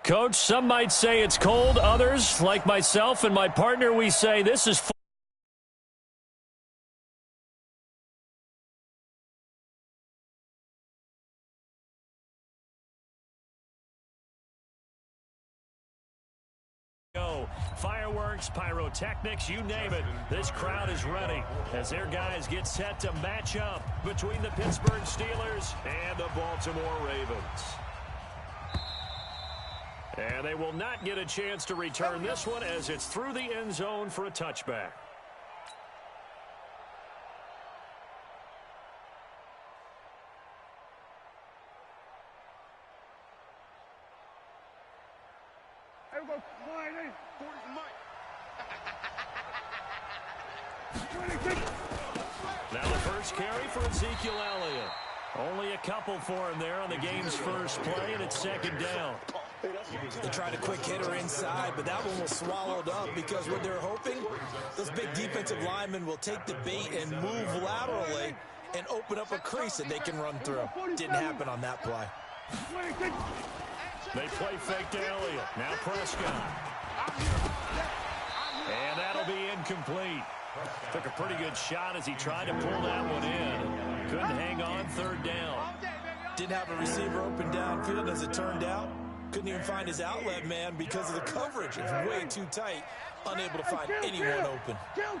Coach, some might say it's cold. Others, like myself and my partner, we say this is fireworks, pyrotechnics, you name it. This crowd is ready as their guys get set to match up between the Pittsburgh Steelers and the Baltimore Ravens. And they will not get a chance to return this one as it's through the end zone for a touchback. Now the first carry for Ezekiel Elliott. Only a couple for him there on the game's first play, and it's second down. They tried a quick hitter inside, but that one was swallowed up because what they're hoping, those big defensive linemen will take the bait and move laterally and open up a crease that they can run through. Didn't happen on that play. They play fake to Elliott. Now Prescott. And that'll be incomplete. Took a pretty good shot as he tried to pull that one in. Couldn't hang on, third down. Didn't have a receiver open downfield as it turned out. Couldn't even find his outlet man because of the coverage. It's way too tight. Unable to find anyone open.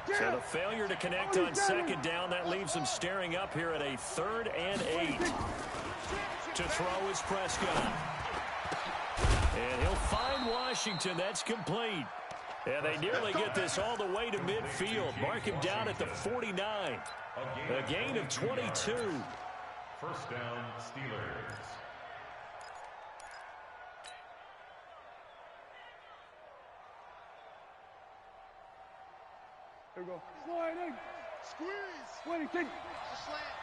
So the failure to connect on second down, that leaves him staring up here at a 3rd and 8. To throw is Prescott. And he'll find Washington. That's complete. And they nearly get this all the way to midfield. Mark him down at the 49. A gain of 22. First down, Steelers. Here we go. Sliding. Squeeze. 20, slant.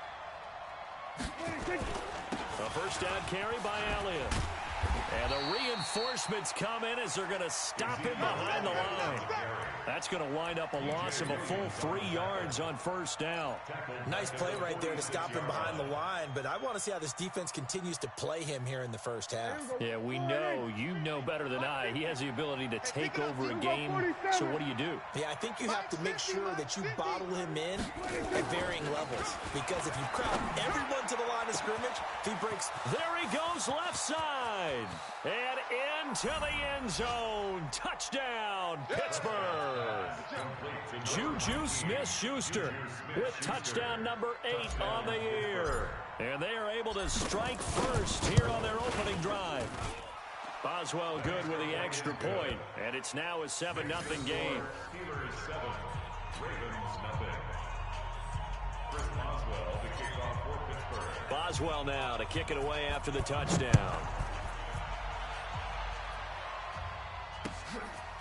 A first down carry by Elliott. And the reinforcements come in as they're going to stop him behind the line. That's going to wind up a loss of a full 3 yards on first down. Nice play right there to stop him behind the line, but I want to see how this defense continues to play him here in the first half. Yeah, we know. You know better than I. He has the ability to take over a game. So what do? Yeah, I think you have to make sure that you bottle him in at varying levels, because if you crowd everyone to the line of scrimmage, if he breaks. There he goes left side. And into the end zone. Touchdown, Pittsburgh. Juju Smith-Schuster with touchdown number 8 on the year. And they are able to strike first here on their opening drive. Boswell good with the extra point. And it's now a 7-0 game. Steelers 7, Ravens nothing. Chris Boswell to kick off for Pittsburgh. Boswell now to kick it away after the touchdown.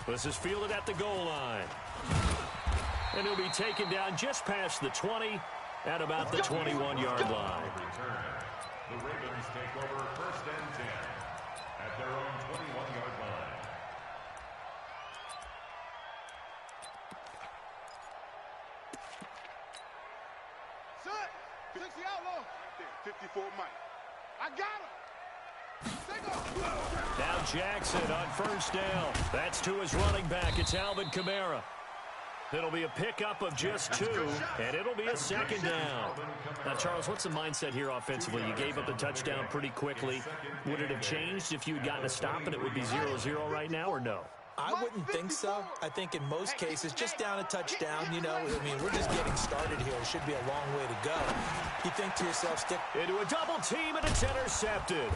This is fielded at the goal line. And he'll be taken down just past the 20 at about the 21-yard line. The Ravens take over first and 10 at their own 21-yard line. Set. 60 outlaw. 54 Mike. I got him. Now Jackson on first down. That's to his running back. It's Alvin Kamara. It'll be a pickup of just 2, and it'll be a second down. Now, Charles, what's the mindset here offensively? You gave up the touchdown pretty quickly. Would it have changed if you had gotten a stop and it would be 0-0 right now, or no? I wouldn't think so. I think in most cases, just down a touchdown, you know, I mean, we're just getting started here. It should be a long way to go. You think to yourself, stick into a double team, and it's intercepted.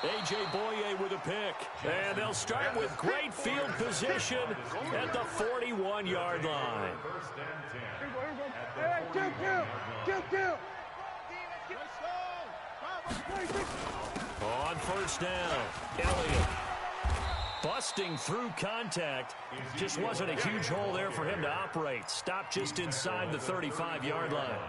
A.J. Boye with a pick. And they'll start with great field position at the 41-yard line. First and 10 at the 41-yard line. On first down, Elliott busting through contact. Just wasn't a huge hole there for him to operate. Stopped just inside the 35-yard line.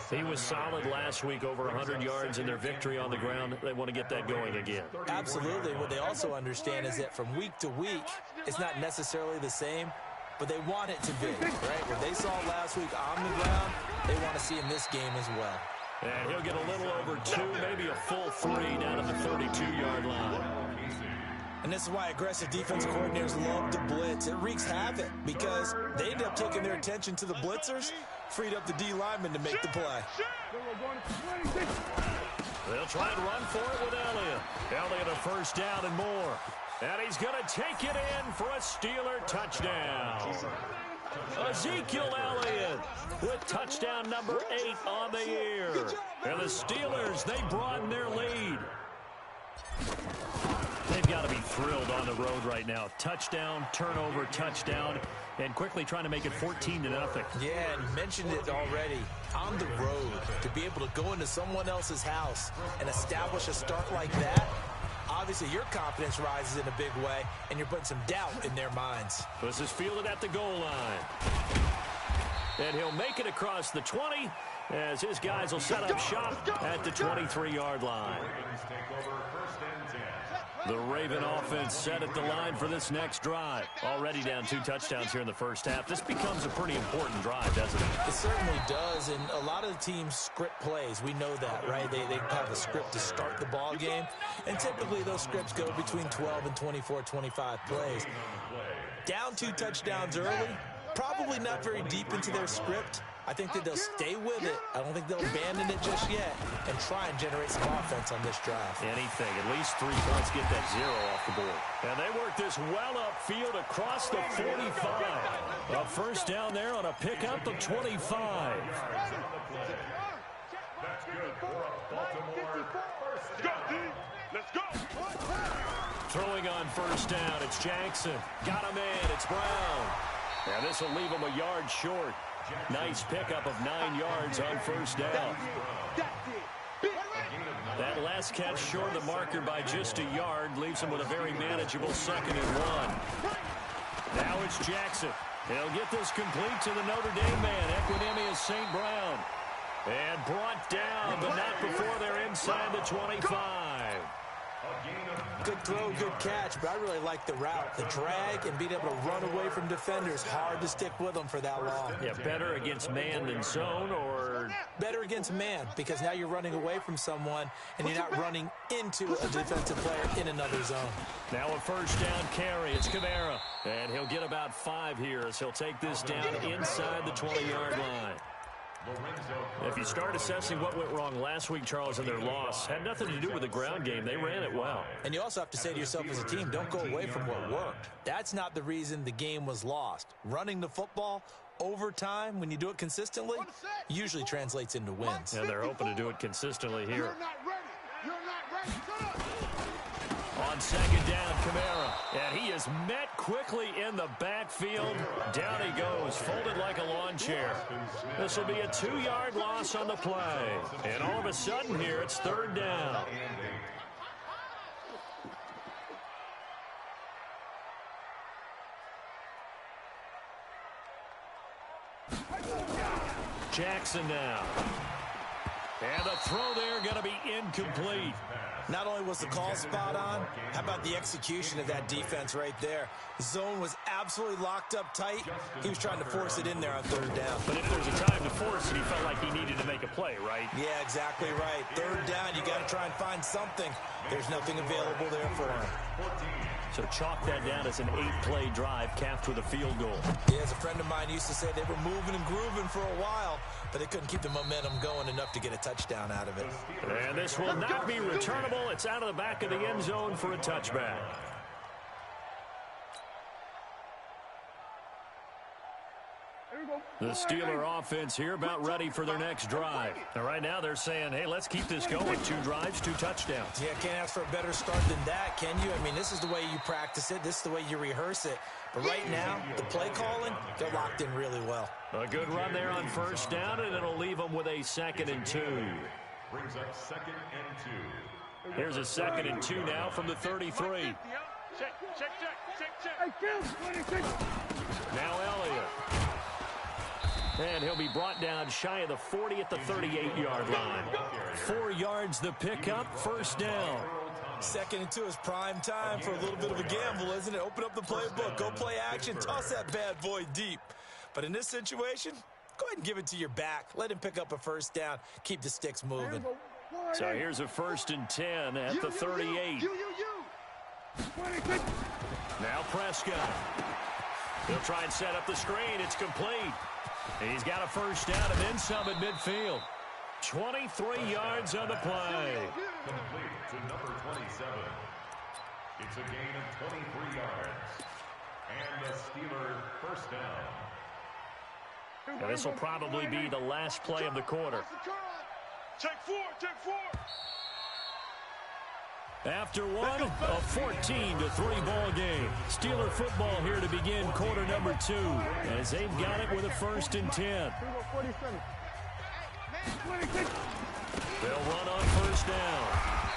He was solid last week, over 100 yards in their victory on the ground. They want to get that going again. Absolutely. What they also understand is that from week to week, it's not necessarily the same, but they want it to be, right? What they saw last week on the ground, they want to see in this game as well. And he'll get a little over 2, maybe a full 3 down at the 32-yard line. And this is why aggressive defense coordinators love to blitz. It wreaks havoc because they end up taking their attention to the blitzers, freed up the D lineman to make the play. They'll try and run for it with Elliott. Elliott a first down and more. And he's going to take it in for a Steeler touchdown. Ezekiel Elliott with touchdown number 8 on the year. And the Steelers, they broaden their lead. They've got to be thrilled on the road right now. Touchdown, turnover, touchdown, and quickly trying to make it 14-0. Yeah, and you mentioned it already. On the road, to be able to go into someone else's house and establish a start like that, obviously your confidence rises in a big way, and you're putting some doubt in their minds. This is fielded at the goal line. And he'll make it across the 20 as his guys will set up shop at the 23-yard line. The Raven offense set at the line for this next drive. Already down 2 touchdowns here in the first half. This becomes a pretty important drive, doesn't it? It certainly does, and a lot of the teams script plays. We know that, right? They have a script to start the ball game, and typically those scripts go between 12 and 24, 25 plays. Down 2 touchdowns early, probably not very deep into their script. I think that they'll stay with it. I don't think they'll abandon it just yet and try and generate some offense on this drive. Anything. At least 3 points. Get that 0 off the board. And they work this well upfield across the 45. A first down there on a pickup of 25. That's good for a Baltimore first down. Let's go. Throwing on first down. It's Jackson. Got him in. It's Brown. And this will leave him a yard short. Nice pickup of 9 yards on first down. That last catch short of the marker by just a yard leaves him with a very manageable 2nd and 1. Now it's Jackson. He'll get this complete to the Notre Dame man, Equinemius St. Brown. And brought down, but not before they're inside the 25. Good throw, good catch, but I really like the route. The drag and being able to run away from defenders, hard to stick with them for that long. Yeah, better against man than zone, or better against man, because now you're running away from someone and you're not running into a defensive player in another zone. Now a first down carry. It's Kamara. And he'll get about 5 here as he'll take this down inside the 20-yard line. If you start assessing what went wrong last week, Charles, in their loss, had nothing to do with the ground game. They ran it well. And you also have to say to yourself as a team, don't go away from what worked. That's not the reason the game was lost. Running the football over time, when you do it consistently, usually translates into wins. And they're hoping to do it consistently here. You're not ready. You're not ready. Shut up. On second down, Kamara. And he is met quickly in the backfield. Down he goes, folded like a lawn chair. This will be a 2-yard loss on the play. And all of a sudden here, it's 3rd down. Jackson now. And the throw there going to be incomplete. Not only was the call spot on, how about the execution of that defense right there? The zone was absolutely locked up tight. He was trying to force it in there on 3rd down. But if there's a time to force it, he felt like he needed to make a play, right? Yeah, exactly right. 3rd down, you got to try and find something. There's nothing available there for him. So chalk that down as an 8-play drive capped with a field goal. Yeah, as a friend of mine used to say, they were moving and grooving for a while, but they couldn't keep the momentum going enough to get a touchdown out of it. And this will not be returnable. It's out of the back of the end zone for a touchback. The Steeler offense here about ready for their next drive. Now, right now they're saying, hey, let's keep this going. 2 drives, 2 touchdowns. Yeah, can't ask for a better start than that, can you? I mean, this is the way you practice it. This is the way you rehearse it. But right now, the play calling, they're locked in really well. A good run there on first down, and it'll leave them with a 2nd and 2. Brings up 2nd and 2. Here's a 2nd and 2 now from the 33. Now Elliott. And he'll be brought down shy of the 40 at the 38-yard line. 4 yards the pickup, first down. 2nd and 2 is prime time for a little bit of a gamble, isn't it? Open up the playbook, go play action, toss that bad boy deep. But in this situation, go ahead and give it to your back. Let him pick up a first down. Keep the sticks moving. So here's a 1st and 10 at the 38. Now Prescott. He'll try and set up the screen. It's complete. He's got a first down and then some at midfield. 23 yards on the play. Complete to number 27. It's a gain of 23 yards. And the Steelers first down. Now this will probably be the last play of the quarter. Take four. After one, a 14-3 ball game. Steeler football here to begin quarter number 2 as they've got it with a 1st and 10. They'll run on first down.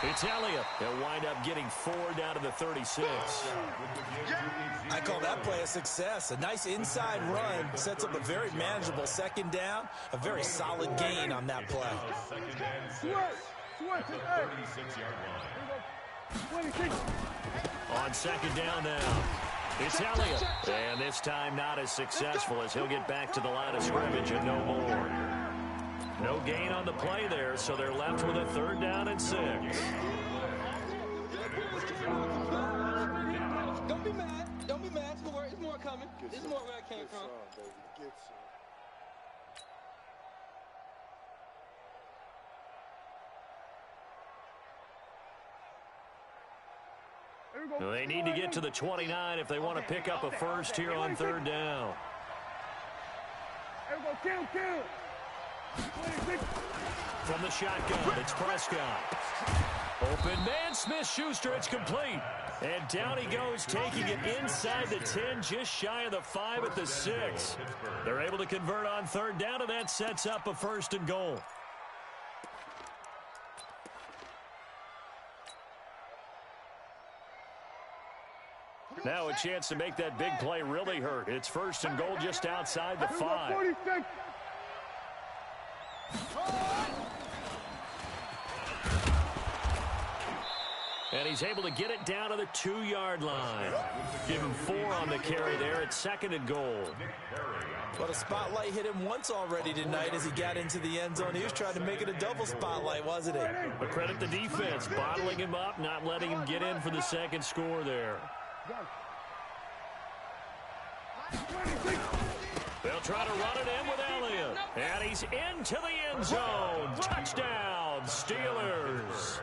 It's Elliott. They'll wind up getting 4 down to the 36. I call that play a success. A nice inside run sets up a very manageable 2nd down. A very solid gain on that play. 2nd and 6 at the 36-yard line. On 2nd down now, it's Elliott. And this time not as successful as he'll get back to the line of scrimmage and no more. No gain on the play there, so they're left with a 3rd down and 6. Don't be mad. Don't be mad. It's more coming. It's more where I came from. They need to get to the 29 if they want to pick up a first here on 3rd down. From the shotgun, it's Prescott. Open man, Smith-Schuster, it's complete. And down he goes, taking it inside the 10, just shy of the 5 at the 6. They're able to convert on 3rd down, and that sets up a 1st and goal. Now a chance to make that big play really hurt. It's 1st and goal just outside the 5. And he's able to get it down to the 2-yard line. Give him 4 on the carry there at 2nd and goal. But a spotlight hit him once already tonight as he got into the end zone. He was trying to make it a double spotlight, wasn't he? But credit the defense, bottling him up, not letting him get in for the 2nd score there. They'll try to run it in with Elliott. And he's into the end zone. Touchdown, Steelers.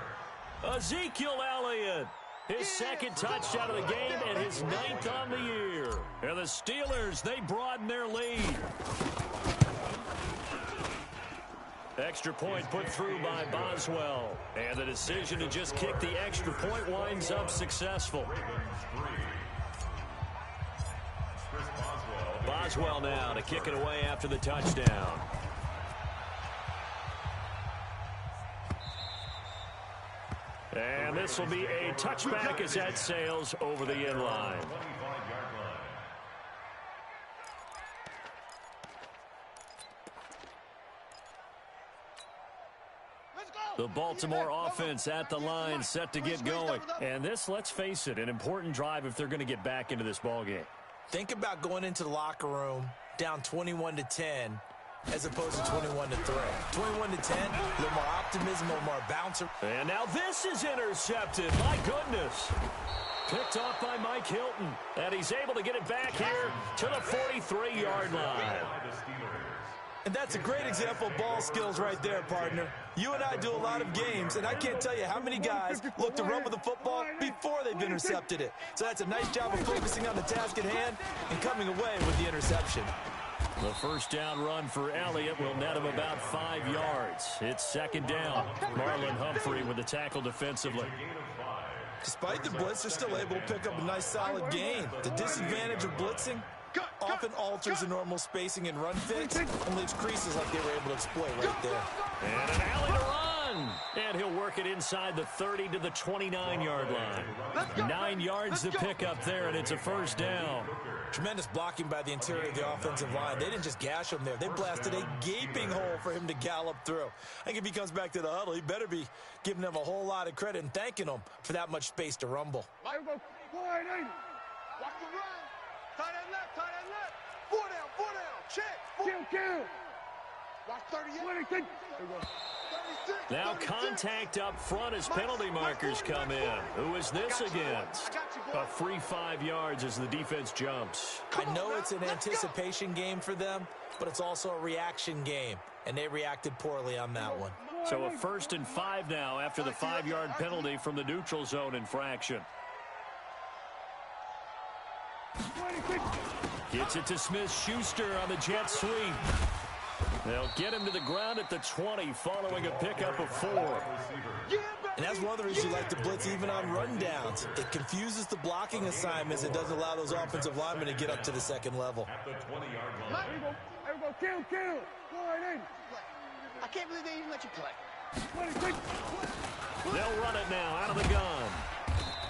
Ezekiel Elliott, his 2nd touchdown of the game and his 9th on the year. And the Steelers, they broaden their lead. Extra point put through by Boswell. And the decision to just kick the extra point winds up successful. Boswell now to kick it away after the touchdown. And this will be a touchback as that sails over the end line. The Baltimore offense at the line set to get going. And this, let's face it, an important drive if they're going to get back into this ballgame. Think about going into the locker room down 21-10 as opposed to 21-3. 21-10, a little more optimism, a little more bouncer. And now this is intercepted. My goodness. Picked off by Mike Hilton. And he's able to get it back here to the 43-yard line. And that's a great example of ball skills right there, partner. You and I do a lot of games, and I can't tell you how many guys look to run with the football before they've intercepted it. So that's a nice job of focusing on the task at hand and coming away with the interception. The first down run for Elliott will net him about 5 yards. It's 2nd down. Marlon Humphrey with the tackle defensively. Despite the blitz, they're still able to pick up a nice solid gain. The disadvantage of blitzing often alters the normal spacing and run fits and leaves creases like they were able to exploit right there. And an alley to run. And he'll work it inside the 30 to the 29-yard line. 9 yards to pick up there, and it's a first down. Tremendous blocking by the interior of the offensive line. They didn't just gash him there. They blasted a gaping hole for him to gallop through. I think if he comes back to the huddle, he better be giving them a whole lot of credit and thanking them for that much space to rumble. Watch the run. Tie that left. 4 down. Check. Kill. Watch 38. Now contact up front as penalty markers come in. Who is this against? A free 5 yards as the defense jumps. I know it's an anticipation game for them, but it's also a reaction game, and they reacted poorly on that one. So a 1st and 5 now after the 5-yard penalty from the neutral zone infraction. Gets it to Smith-Schuster on the jet sweep. They'll get him to the ground at the 20 following a pickup of 4. And that's one of the reasons you like to blitz even on rundowns. It confuses the blocking assignments. It doesn't allow those offensive linemen to get up to the second level. At the 20-yard line. There we go. Kill. I can't believe they even let you play. They'll run it now out of the gun.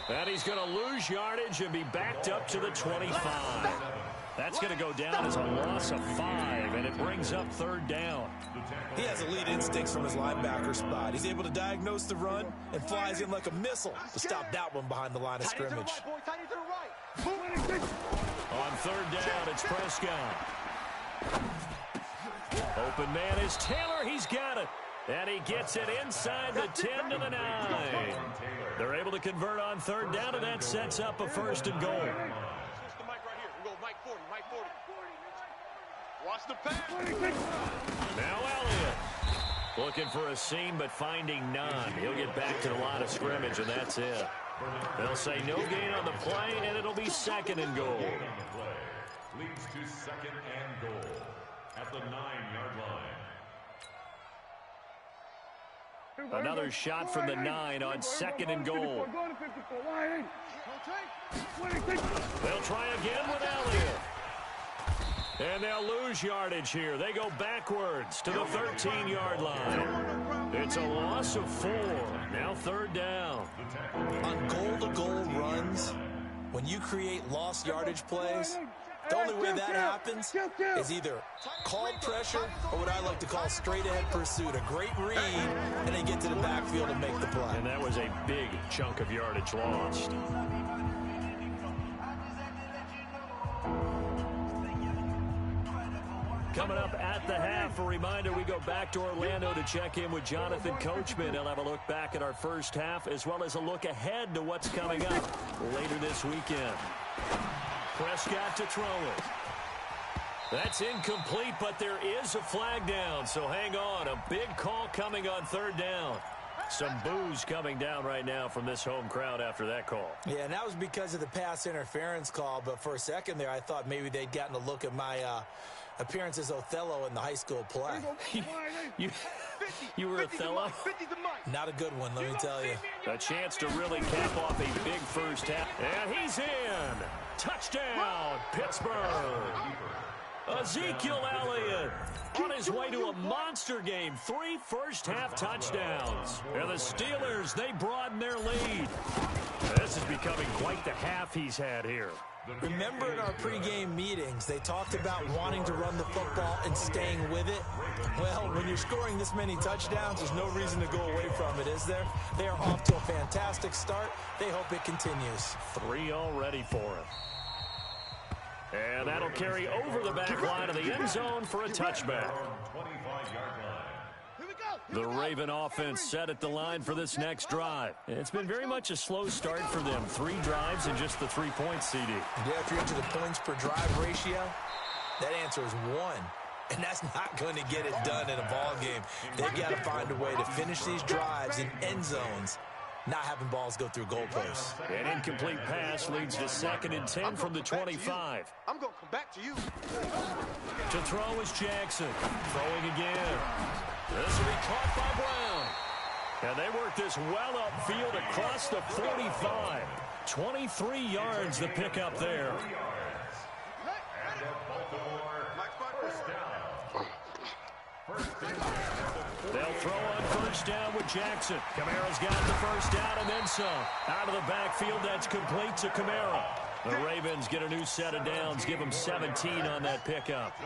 And he's going to lose yardage and be backed up to the 25. That's going to go down as a loss of 5, and it brings up 3rd down. He has elite instincts from his linebacker spot. He's able to diagnose the run and flies in like a missile to stop that one behind the line of scrimmage. On 3rd down, it's Prescott. Open man is Taylor. He's got it. And he gets it inside the 10 to the 9. They're able to convert on 3rd down, and that sets up a 1st and goal. Watch the pass. Now Elliott looking for a seam, but finding none. He'll get back to the line of scrimmage, and that's it. They'll say no gain on the play, and it'll be 2nd and goal. Leads to 2nd and goal at the 9-yard line. Another shot from the 9 on 2nd and goal. They'll try again with Elliott. And they'll lose yardage here. They go backwards to the 13-yard line. It's a loss of 4. Now 3rd down. On goal-to-goal runs, when you create lost yardage plays, the only way that happens is either called pressure or what I like to call straight-ahead pursuit. A great read, and they get to the backfield and make the play. And that was a big chunk of yardage lost. Coming up at the half, a reminder, we go back to Orlando to check in with Jonathan Coachman. He'll have a look back at our first half as well as a look ahead to what's coming up later this weekend. Prescott to throw it. That's incomplete, but there is a flag down, so hang on. A big call coming on 3rd down. Some boos coming down right now from this home crowd after that call. Yeah, and that was because of the pass interference call, but for a second there, I thought maybe they'd gotten a look at my appearance as Othello in the high school play. You were Othello? Not a good one, let me tell you. A chance to really cap off a big first half. And he's in. Touchdown, Pittsburgh. Ezekiel Elliott on his way to a monster game. 3 first-half touchdowns. And the Steelers, they broaden their lead. This is becoming quite the half he's had here. Remember in our pregame meetings, they talked about wanting to run the football and staying with it? Well, when you're scoring this many touchdowns, there's no reason to go away from it, is there? They are off to a fantastic start. They hope it continues. 3 already for him. And that'll carry over the back line of the end zone for a touchback. The Raven offense set at the line for this next drive. It's been very much a slow start for them. 3 drives and just the 3 points, CD. Yeah, if you're into the points per drive ratio, that answer is 1. And that's not going to get it done in a ball game. They've got to find a way to finish these drives in end zones, not having balls go through goalposts. An incomplete pass leads to 2nd and 10 from the 25. I'm going to come back to you. To throw is Jackson. Throwing again. This will be caught by Brown. And they work this well upfield across the 45. 23 yards the pickup there. They'll throw on 1st down with Jackson. Kamara's got the 1st down and then some. Out of the backfield, that's complete to Kamara. The Ravens get a new set of downs, give them 17 on that pickup.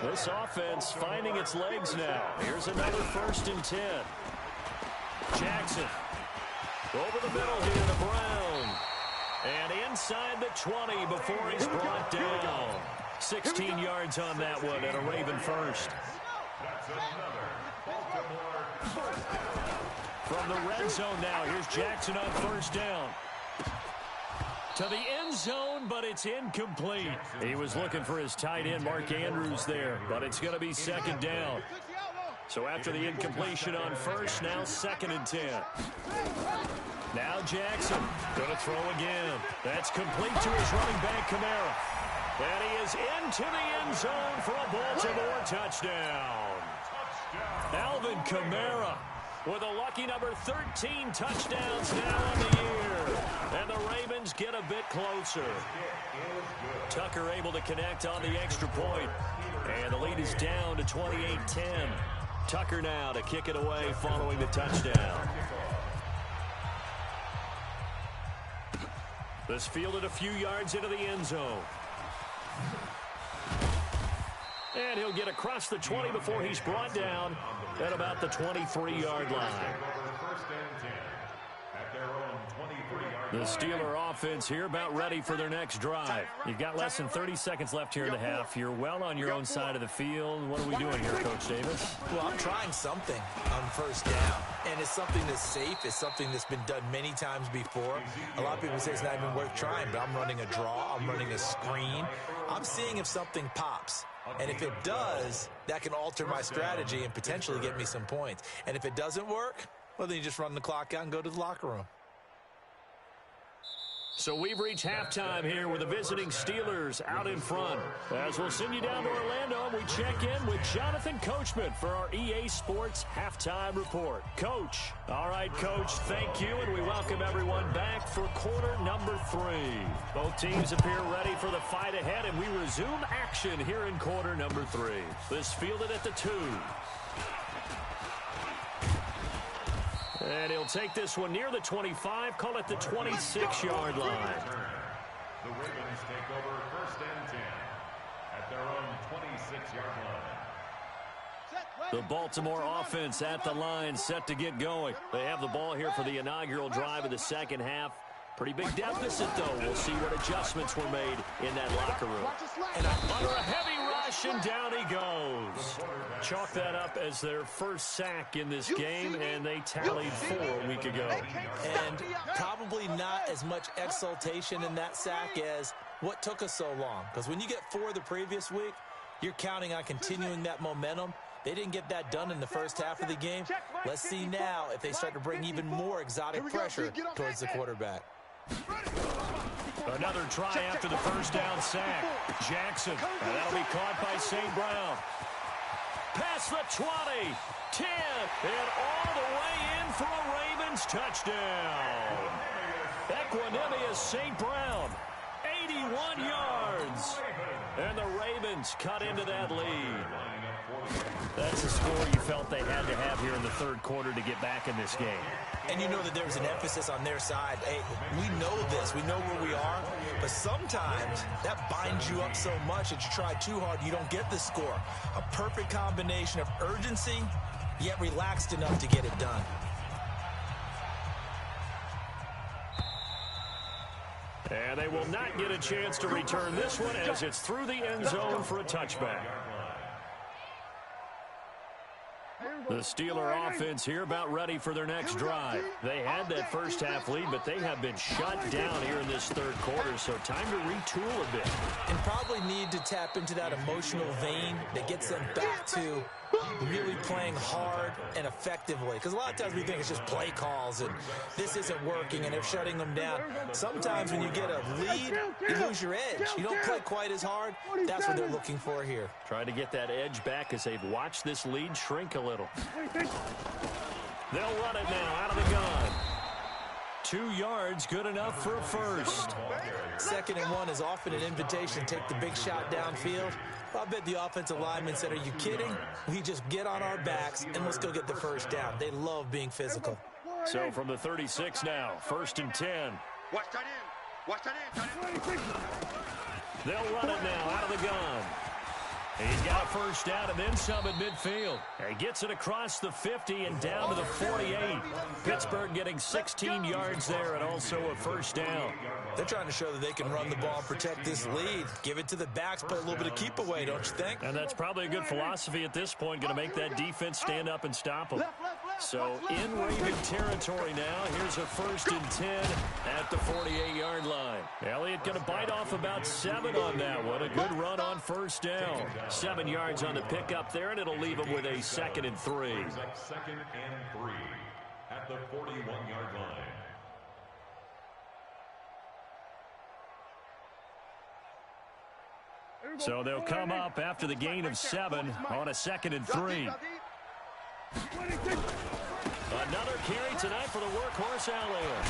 This offense finding its legs now. Here's another 1st and 10. Jackson over the middle here to Brown. And inside the 20 before he's brought down. 16 yards on that one and a Raven 1st. That's another Baltimore From the red zone now, here's Jackson on first down. To the end zone, but it's incomplete. He was looking for his tight end, Mark Andrews, there, but it's going to be second down. So after the incompletion on first, now 2nd and 10. Now Jackson going to throw again. That's complete to his running back, Kamara. And he is into the end zone for a Baltimore touchdown. Alvin Kamara with a lucky number 13 touchdowns now on the year. And the Ravens get a bit closer. Tucker able to connect on the extra point. And the lead is down to 28-10. Tucker now to kick it away following the touchdown. This fielded a few yards into the end zone. And he'll get across the 20 before he's brought down at about the 23-yard line. The Steeler offense here about ready for their next drive. You've got less than 30 seconds left here in the half. You're well on your own side of the field. What are we doing here, Coach Davis? Well, I'm trying something on first down, and it's something that's safe. It's something that's been done many times before. A lot of people say it's not even worth trying, but I'm running a draw. I'm running a screen. I'm seeing if something pops. And if it does, that can alter my strategy and potentially get me some points. And if it doesn't work, well, then you just run the clock out and go to the locker room. So we've reached halftime here with the visiting Steelers out in front. As we'll send you down to Orlando, we check in with Jonathan Coachman for our EA Sports Halftime Report. Coach. All right, Coach, thank you, and we welcome everyone back for quarter number 3. Both teams appear ready for the fight ahead, and we resume action here in quarter number 3. This fielded at the 2. And he'll take this one near the 25, call it the 26-yard line. The Ravens take over 1st and 10 at their own 26-yard line. The Baltimore offense at the line, set to get going. They have the ball here for the inaugural drive of the second half. Pretty big deficit, though. We'll see what adjustments were made in that locker room. And under a heavy rush, and down he goes. Chalk that up as their first sack in this game, and they tallied 4 a week ago. And probably not as much exultation in that sack as what took us so long. Because when you get 4 the previous week, you're counting on continuing that momentum. They didn't get that done in the first half of the game. Let's see now if they start to bring even more exotic pressure towards the quarterback. Another try after the first down sack. Jackson, and that'll be caught by St. Brown. Past the 20, 10, and all the way in for a Ravens touchdown. Equanimous St. Brown, 81 yards. And the Ravens cut into that lead. That's a score you felt they had to have here in the third quarter to get back in this game. And you know that there's an emphasis on their side. Hey, we know this. We know where we are. But sometimes that binds you up so much that you try too hard, you don't get the score. A perfect combination of urgency, yet relaxed enough to get it done. And they will not get a chance to return this one as it's through the end zone for a touchback. The Steeler offense here about ready for their next drive. They had that first half lead, but they have been shut down here in this third quarter, so time to retool a bit. And probably need to tap into that emotional vein that gets them back to really playing hard and effectively. Because a lot of times we think it's just play calls and this isn't working and they're shutting them down. Sometimes when you get a lead, you lose your edge. You don't play quite as hard. That's what they're looking for here. Trying to get that edge back as they've watched this lead shrink a little. They'll run it now out of the gun. 2 yards, good enough for a first. 2nd and 1 is often an invitation to take the big shot downfield. I bet the offensive lineman said, are you kidding? We just get on our backs and let's go get the first down. They love being physical. So from the 36 now, 1st and 10. Watch that in. Watch that in. They'll run it now out of the gun. He's got a first down and then some at midfield. He gets it across the 50 and down to the 48. Pittsburgh getting 16 yards there and also a first down. They're trying to show that they can run the ball and protect this lead. Give it to the backs, play a little bit of keep away, don't you think? And that's probably a good philosophy at this point, going to make that defense stand up and stop them. So in Raven territory now. Here's a 1st and 10 at the 48-yard line. Elliott going to bite off about 7 on that one. A good run on 1st down. 7 yards on the pickup there, and it'll leave him with a 2nd and 3. 2nd and 3 at the 41-yard line. So they'll come up after the gain of 7 on a 2nd and 3. Another carry tonight for the workhorse Elliott.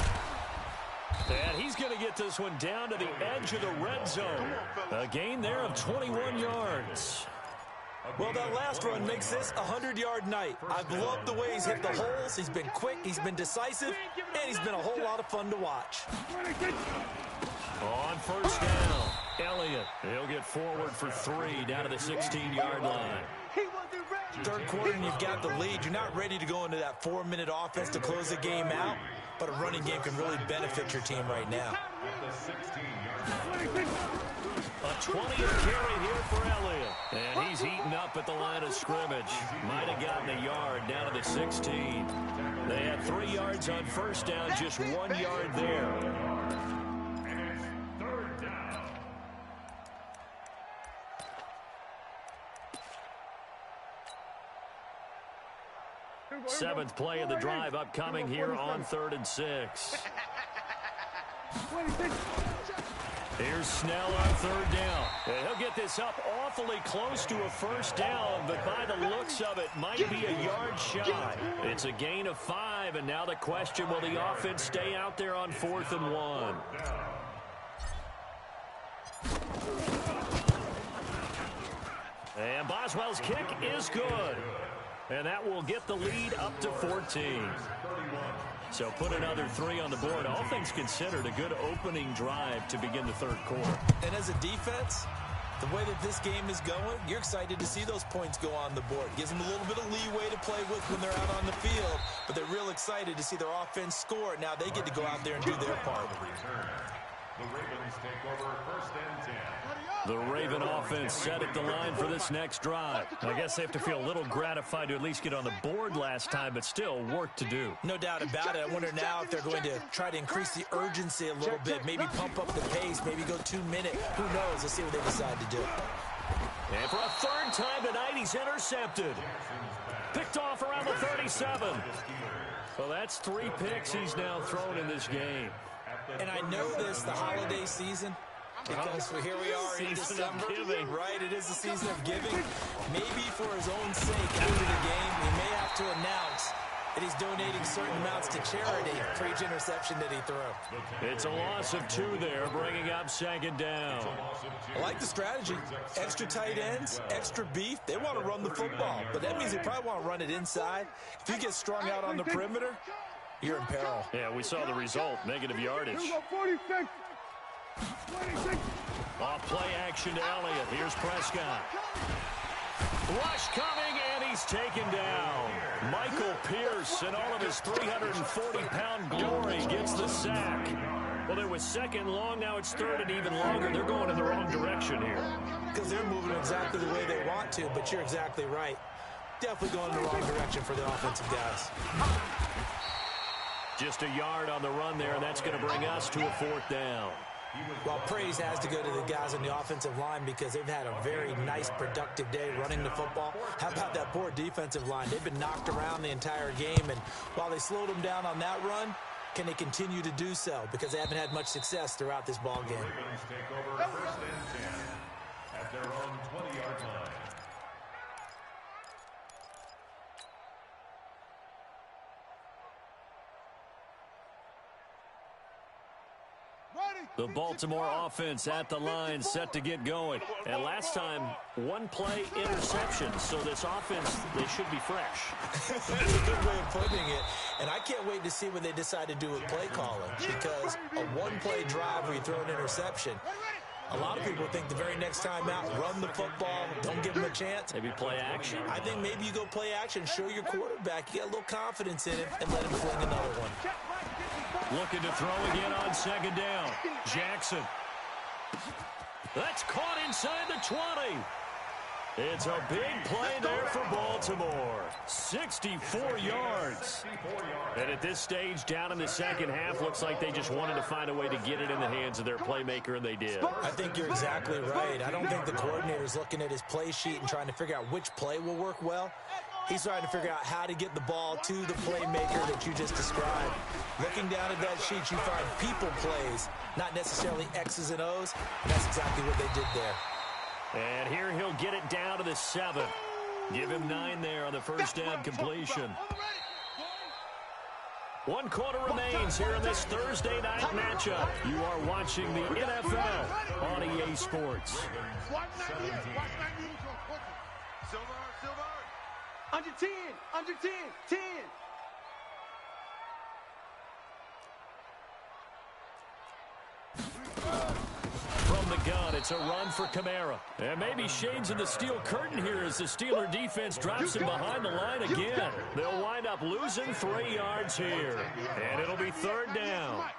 And he's going to get this one down to the edge of the red zone. A gain there of 21 yards. Well, that last run makes this a 100-yard night. I've loved the way he's hit the holes. He's been quick, he's been decisive, and he's been a whole lot of fun to watch. On 1st down, Elliott. He'll get forward for 3 down to the 16-yard line. 3rd quarter and you've got the lead. You're not ready to go into that 4-minute offense to close the game out, but a running game can really benefit your team right now. A 20th carry here for Elliott. And he's heating up at the line of scrimmage. Might have gotten a yard down to the 16. They had 3 yards on 1st down, just 1 yard there. And it's 3rd down. 7th play of the drive upcoming here on 3rd and 6. Here's Snell on 3rd down. And he'll get this up awfully close to a 1st down, but by the looks of it, might be a yard shy. It's a gain of 5, and now the question, will the offense stay out there on 4th and 1? And Boswell's kick is good. And that will get the lead up to 14. So put another 3 on the board. All things considered, a good opening drive to begin the 3rd quarter. And as a defense, the way that this game is going, you're excited to see those points go on the board. Gives them a little bit of leeway to play with when they're out on the field, but they're real excited to see their offense score. Now they get to go out there and do their part. The Ravens take over 1st and 10. The Raven offense set at the line for this next drive. I guess they have to feel a little gratified to at least get on the board last time, but still work to do. No doubt about it. I wonder now if they're going to try to increase the urgency a little bit, maybe pump up the pace, maybe go 2-minute. Who knows? Let's see what they decide to do. And for a 3rd time tonight, he's intercepted. Picked off around the 37. Well, that's 3 picks he's now thrown in this game. And I know this, the holiday season, because here we are in December, right? It is the season of giving. Maybe for his own sake after the game, he may have to announce that he's donating certain amounts to charity for each interception that he threw. It's a loss of 2 there, bringing up 2nd down. I like the strategy. Extra tight ends, extra beef. They want to run the football, but that means they probably want to run it inside. If you get strung out on the perimeter, you're in peril. Yeah, we saw the result, negative yardage. Off play action to Elliott. Here's Prescott. Rush coming, and he's taken down. Michael Pierce, in all of his 340-pound glory, gets the sack. Well, there was 2nd long, now it's 3rd and even longer. They're going in the wrong direction here. Because they're moving exactly the way they want to, but you're exactly right. Definitely going in the wrong direction for the offensive guys. Just a yard on the run there, and that's going to bring us to a 4th down. Well, praise has to go to the guys on the offensive line because they've had a very nice, productive day running the football. How about that poor defensive line? They've been knocked around the entire game, and while they slowed them down on that run, can they continue to do so? Because they haven't had much success throughout this ball game. Ravens take over 1st and 10 at their own 20-yard line. The Baltimore offense at the line, set to get going. And last time, 1-play interception. So this offense, they should be fresh. That's a good way of putting it. And I can't wait to see what they decide to do with play calling. Because a 1-play drive where you throw an interception, a lot of people think the very next time out, run the football, don't give him a chance. Maybe play action. I think maybe you go play action, show your quarterback, you get a little confidence in him, and let him fling another one. Looking to throw again on 2nd down. Jackson. That's caught inside the 20. It's a big play there for Baltimore. 64 yards. And at this stage, down in the second half, looks like they just wanted to find a way to get it in the hands of their playmaker, and they did. I think you're exactly right. I don't think the coordinator's looking at his play sheet and trying to figure out which play will work well. He's trying to figure out how to get the ball to the playmaker that you just described. Looking down at that sheet, you find people plays, not necessarily X's and O's. And that's exactly what they did there. And here he'll get it down to the 7. Give him 9 there on the first down completion. 1 quarter remains here in this Thursday night matchup. You are watching the NFL on EA Sports. Under 10, under 10, 10. From the gun, it's a run for Kamara. And maybe shades of the steel curtain here as the Steeler defense drops him behind the line again. They'll wind up losing 3 yards here. And it'll be 3rd down.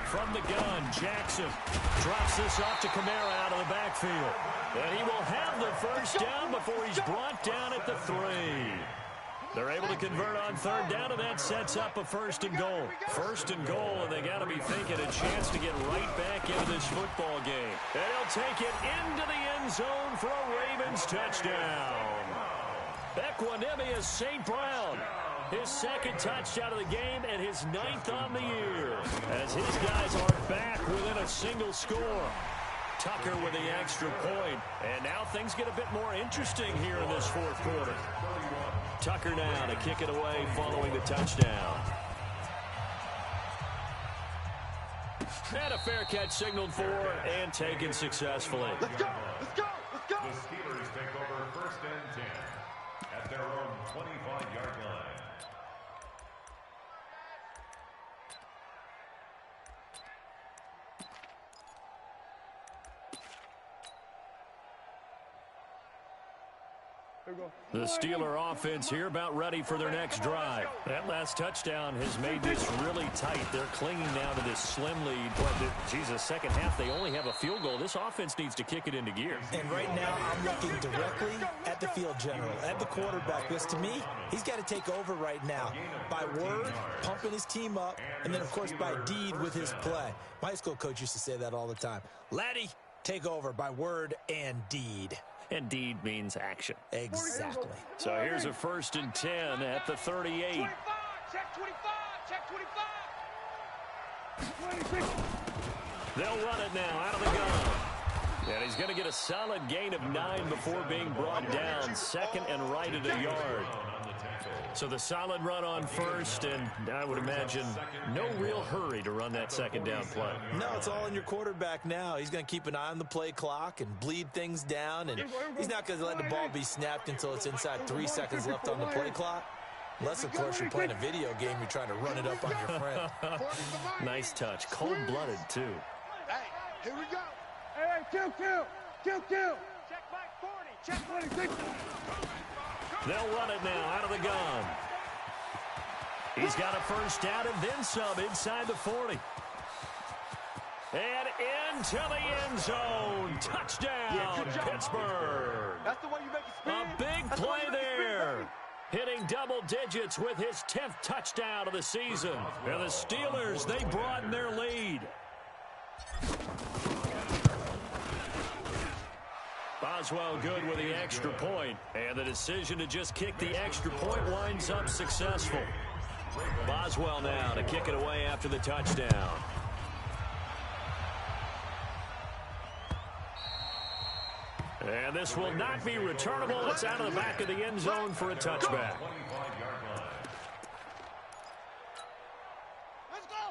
From the gun, Jackson drops this off to Kamara out of the backfield. And he will have the first down before he's brought down at the 3. They're able to convert on 3rd down, and that sets up a 1st and goal. 1st and goal, and they got to be thinking a chance to get right back into this football game. And he'll take it into the end zone for a Ravens touchdown. Equanimous St. Brown. His 2nd touchdown of the game and his 9th on the year. As his guys are back within a single score. Tucker with the extra point. And now things get a bit more interesting here in this 4th quarter. Tucker now to kick it away following the touchdown. And a fair catch signaled for and taken successfully. Let's go, let's go, let's go. The Steelers take over 1st and 10 at their own 25-yard line. The Steeler offense here about ready for their next drive. That last touchdown has made this really tight. They're clinging now to this slim lead. But, Jesus, second half, they only have a field goal. This offense needs to kick it into gear. And right now, I'm looking directly at the field general, at the quarterback. Because to me, he's got to take over right now. By word, pumping his team up, and then, of course, by deed with his play. My high school coach used to say that all the time. Laddie, take over by word and deed. And deed means action. Exactly. So here's a 1st and 10 at the 38. 25, check 25, check 25. They'll run it now out of the gun. And he's going to get a solid gain of 9 before being brought down. 2nd and right at a yard. So the solid run on 1st, and I would imagine no real hurry to run that 2nd down play. No, it's all in your quarterback now. He's going to keep an eye on the play clock and bleed things down, and he's not going to let the ball be snapped until it's inside 3 seconds left on the play clock. Unless, of course, you're playing a video game, you're trying to run it up on your friend. Nice touch. Cold-blooded, too. Hey, here we go. Hey, kill. Check back 40, check 26. They'll run it now out of the gun. He's got a first down and then some inside the 40. And into the end zone. Touchdown, Pittsburgh. That's the way you make it spin. A big play there. Hitting double digits with his 10th touchdown of the season. And the Steelers, they broaden their lead. Boswell good with the extra point, and the decision to just kick the extra point winds up successful. Boswell now to kick it away after the touchdown. And this will not be returnable. It's out of the back of the end zone for a touchback.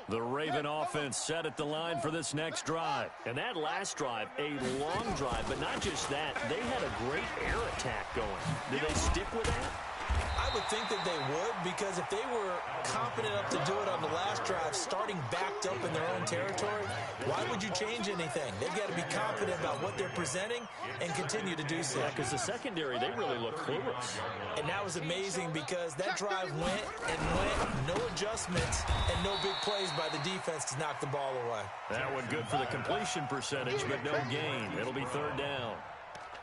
The Raven offense set at the line for this next drive. And that last drive, a long drive, but not just that. They had a great air attack going. Did they stick with that? I would think that they would, because if they were confident enough to do it on the last drive, starting backed up in their own territory, why would you change anything? They've got to be confident about what they're presenting and continue to do so. Yeah, because the secondary, they really look clueless. And that was amazing because that drive went, no adjustments, and no big plays by the defense to knock the ball away. That one good for the completion percentage, but no gain. It'll be 3rd down.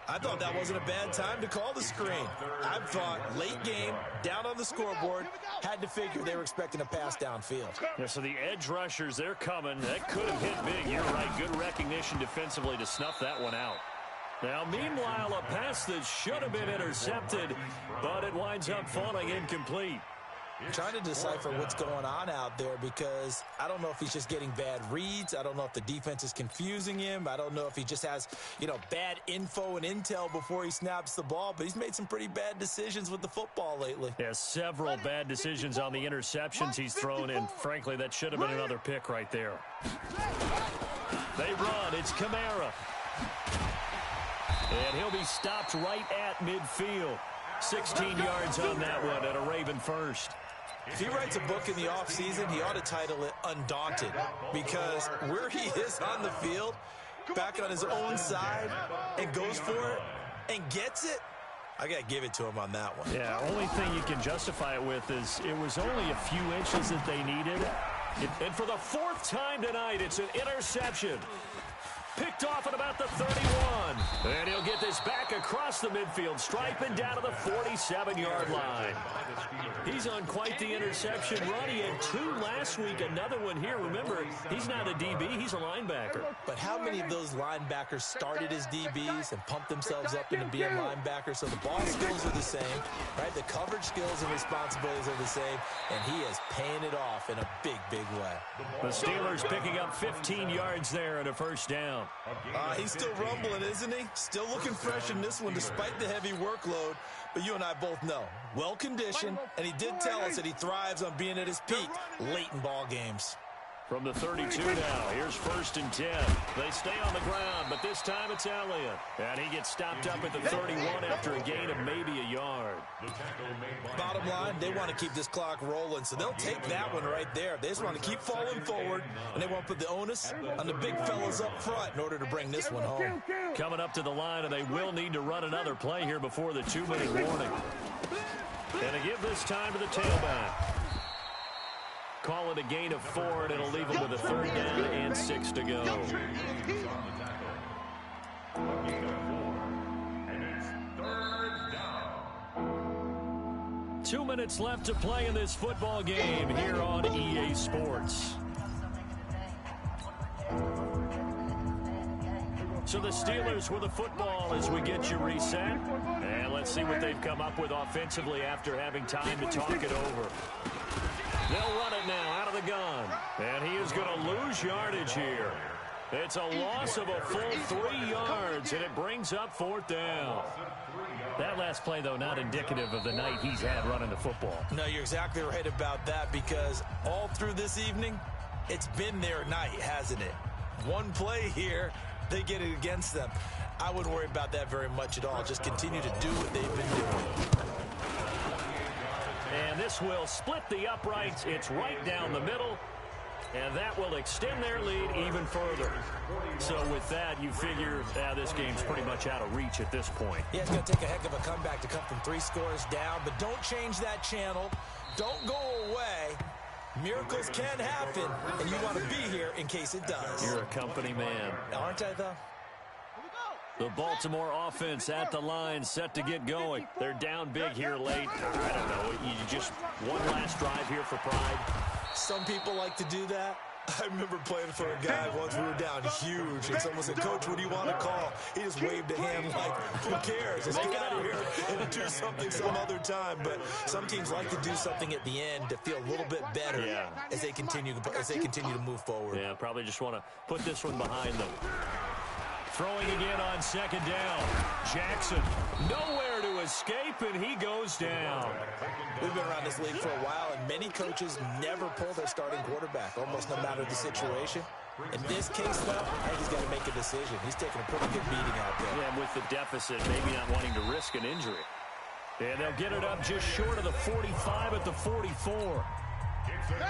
I thought that wasn't a bad time to call the screen. I thought late game, down on the scoreboard, had to figure they were expecting a pass downfield. Yeah, so the edge rushers, they're coming. That could have hit big. You're right. Good recognition defensively to snuff that one out. Now, meanwhile, a pass that should have been intercepted, but it winds up falling incomplete. Trying to decipher what's going on out there because I don't know if he's just getting bad reads. I don't know if the defense is confusing him. I don't know if he just has, bad info and intel before he snaps the ball. But he's made some pretty bad decisions with the football lately. Yeah, several bad decisions on the interceptions he's thrown, and frankly, that should have been another pick right there. They run. It's Kamara. And he'll be stopped right at midfield. 16 yards on that one at a Raven first. If he writes a book in the offseason, he ought to title it Undaunted, because where he is on the field, back on his own side, and goes for it and gets it, I got to give it to him on that one. Yeah, only thing you can justify it with is it was only a few inches that they needed. And for the fourth time tonight, it's an interception. Picked off at about the 31. And he'll get this back across the midfield, striping down to the 47-yard line. He's on quite the interception run. He had 2 last week, another one here. Remember, he's not a DB, he's a linebacker. But how many of those linebackers started as DBs and pumped themselves up into being linebackers? So the ball skills are the same, right? The coverage skills and responsibilities are the same, and he is paying it off in a big, big way. The Steelers picking up 15 yards there and a first down. He's still rumbling, isn't he? Still looking fresh in this one despite the heavy workload. But you and I both know, well-conditioned, and he did tell us that he thrives on being at his peak late in ball games. From the 32 now, here's 1st and 10. They stay on the ground, but this time it's Elliott. And he gets stopped up at the 31 after a gain of maybe a yard. Bottom line, they want to keep this clock rolling, so they'll take that one right there. They just want to keep falling forward, and they won't put the onus on the big fellas up front in order to bring this one home. Coming up to the line, and they will need to run another play here before the 2-minute warning. And to give this time to the tailback. Call it a gain of 4, and it'll leave them with a 3rd down and 6 to go. And it's 3rd down. 2 minutes left to play in this football game here on EA Sports. So the Steelers with the football as we get you reset. And let's see what they've come up with offensively after having time to talk it over. They'll run it now out of the gun. And he is going to lose yardage here. It's a loss of a full 3 yards, and it brings up 4th down. That last play, though, not indicative of the night he's had running the football. No, you're exactly right about that, because all through this evening, it's been their night, hasn't it? One play here, they get it against them. I wouldn't worry about that very much at all. Just continue to do what they've been doing. And this will split the uprights. It's right down the middle. And that will extend their lead even further. So with that, you figure this game's pretty much out of reach at this point. Yeah, it's going to take a heck of a comeback to come from 3 scores down. But don't change that channel. Don't go away. Miracles can happen. And you want to be here in case it does. You're a company man. Aren't I, though? The Baltimore offense at the line, set to get going. They're down big here late. I don't know. You just one last drive here for pride. Some people like to do that. I remember playing for a guy once. We were down huge, and someone said, "Coach, what do you want to call?" He just waved a hand like, "Who cares? Let's get out of here and do something some other time." But some teams like to do something at the end to feel a little bit better as they continue to move forward. Yeah, probably just want to put this one behind them. Throwing again on 2nd down. Jackson, nowhere to escape, and he goes down. We've been around this league for a while, and many coaches never pull their starting quarterback, almost no matter the situation. In this case, though, I think he's got to make a decision. He's taking a pretty good beating out there. Yeah, with the deficit, maybe not wanting to risk an injury. And they'll get it up just short of the 45 at the 44.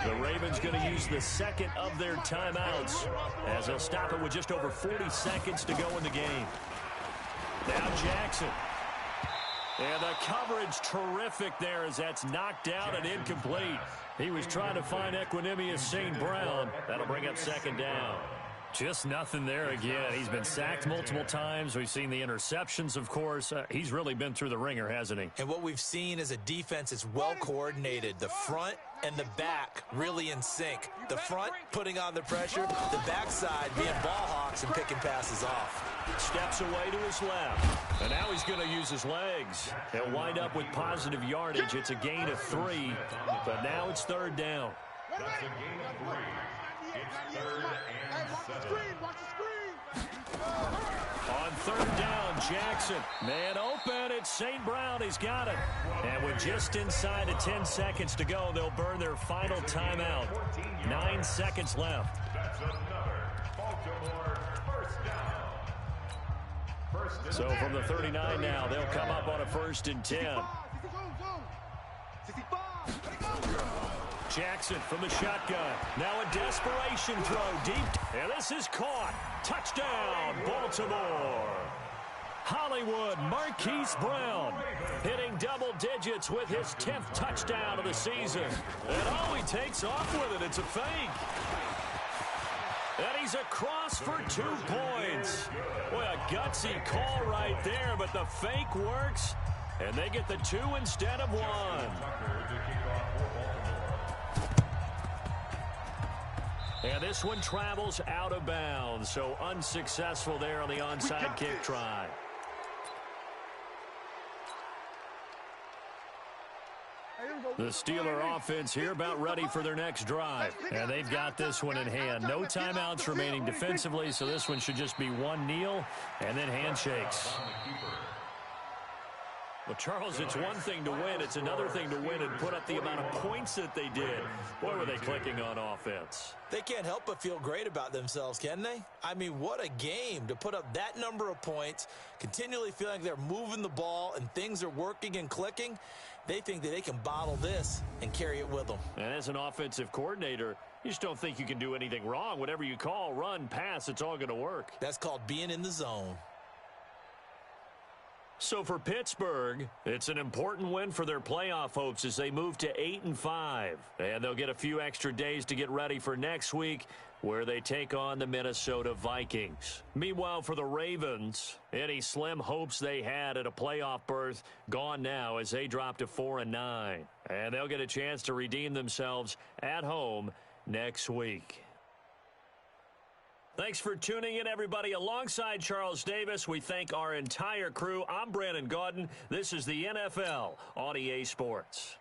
The Ravens going to use the 2nd of their timeouts as they'll stop it with just over 40 seconds to go in the game. Now Jackson. And the coverage terrific there as that's knocked out and incomplete. He was trying to find Equanimous St. Brown. That'll bring up 2nd down. Just nothing there again. He's been sacked multiple times. We've seen the interceptions, of course. He's really been through the ringer, hasn't he? And what we've seen is a defense that's well coordinated. The front and the back really in sync. The front putting on the pressure, the backside being ball hawks and picking passes off. Steps away to his left. And now he's going to use his legs. He'll wind up with positive yardage. It's a gain of 3, but now it's 3rd down. That's a gain of 3. It's 3rd and 7. Watch the screen. On 3rd down, Jackson. Man open. It's St. Brown. He's got it. And with just inside of 10 seconds to go, they'll burn their final timeout. 9 seconds left. That's another Baltimore first down. So from the 39 now, they'll come up on a 1st and 10. 65. Jackson from the shotgun. Now a desperation throw deep. And this is caught. Touchdown, Baltimore. Hollywood Marquise Brown hitting double digits with his 10th touchdown of the season. And oh, he takes off with it. It's a fake. And he's across for 2 points. Boy, a gutsy call right there, but the fake works. And they get the 2 instead of 1. And this one travels out of bounds, so unsuccessful there on the onside kick try. The Steeler offense here about ready for their next drive. And they've got this one in hand. No timeouts remaining defensively, so this one should just be one kneel and then handshakes. Well, Charles, it's one thing to win. It's another thing to win and put up the amount of points that they did. Boy, were they clicking on offense. They can't help but feel great about themselves, can they? I mean, what a game to put up that number of points, continually feeling like they're moving the ball and things are working and clicking. They think that they can bottle this and carry it with them. And as an offensive coordinator, you just don't think you can do anything wrong. Whatever you call, run, pass, it's all going to work. That's called being in the zone. So for Pittsburgh, it's an important win for their playoff hopes as they move to 8-5. And they'll get a few extra days to get ready for next week, where they take on the Minnesota Vikings. Meanwhile, for the Ravens, any slim hopes they had at a playoff berth gone now as they drop to 4-9. And they'll get a chance to redeem themselves at home next week. Thanks for tuning in, everybody. Alongside Charles Davis, we thank our entire crew. I'm Brandon Gaudin. This is the NFL on EA Sports.